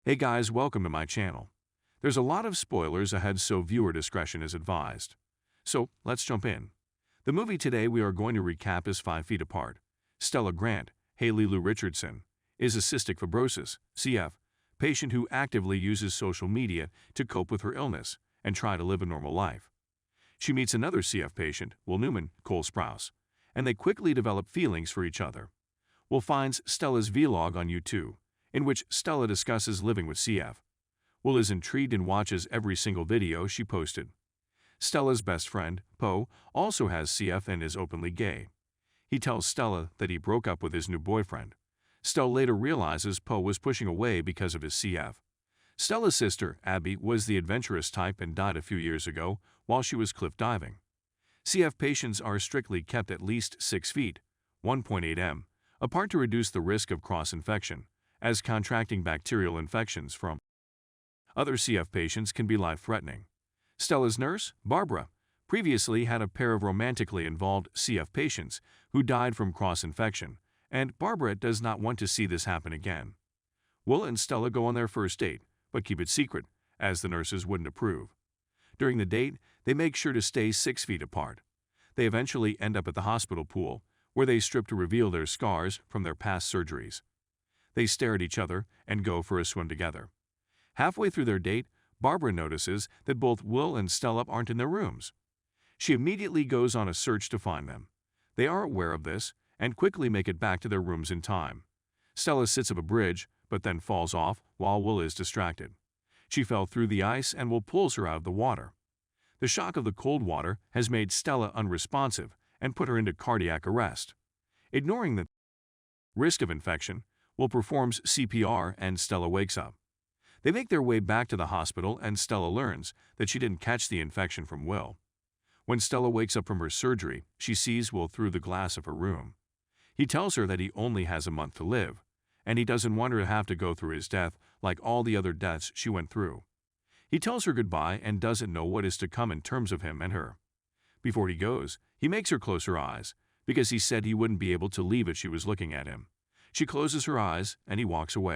Hey guys, welcome to my channel. There's a lot of spoilers ahead, so viewer discretion is advised. So, let's jump in. The movie today we are going to recap is 5 Feet Apart. Stella Grant, Haley Lou Richardson, is a cystic fibrosis, CF, patient who actively uses social media to cope with her illness and try to live a normal life. She meets another CF patient, Will Newman, Cole Sprouse, and they quickly develop feelings for each other. Will finds Stella's vlog on YouTube, in which Stella discusses living with CF. Will is intrigued and watches every single video she posted. Stella's best friend, Poe, also has CF and is openly gay. He tells Stella that he broke up with his new boyfriend. Stella later realizes Poe was pushing away because of his CF. Stella's sister, Abby, was the adventurous type and died a few years ago while she was cliff diving. CF patients are strictly kept at least 6 feet, 1.8 m, apart to reduce the risk of cross-infection, as contracting bacterial infections from other CF patients can be life-threatening. Stella's nurse, Barbara, previously had a pair of romantically involved CF patients who died from cross-infection, and Barbara does not want to see this happen again. Will and Stella go on their first date, but keep it secret, as the nurses wouldn't approve. During the date, they make sure to stay 6 feet apart. They eventually end up at the hospital pool, where they strip to reveal their scars from their past surgeries. They stare at each other and go for a swim together. Halfway through their date, Barbara notices that both Will and Stella aren't in their rooms. She immediately goes on a search to find them. They are aware of this and quickly make it back to their rooms in time. Stella sits up a bridge, but then falls off while Will is distracted. She fell through the ice and Will pulls her out of the water. The shock of the cold water has made Stella unresponsive and put her into cardiac arrest. Ignoring the risk of infection, Will performs CPR and Stella wakes up. They make their way back to the hospital and Stella learns that she didn't catch the infection from Will. When Stella wakes up from her surgery, she sees Will through the glass of her room. He tells her that he only has a month to live, and he doesn't want her to have to go through his death like all the other deaths she went through. He tells her goodbye and doesn't know what is to come in terms of him and her. Before he goes, he makes her close her eyes, because he said he wouldn't be able to leave if she was looking at him. She closes her eyes and he walks away.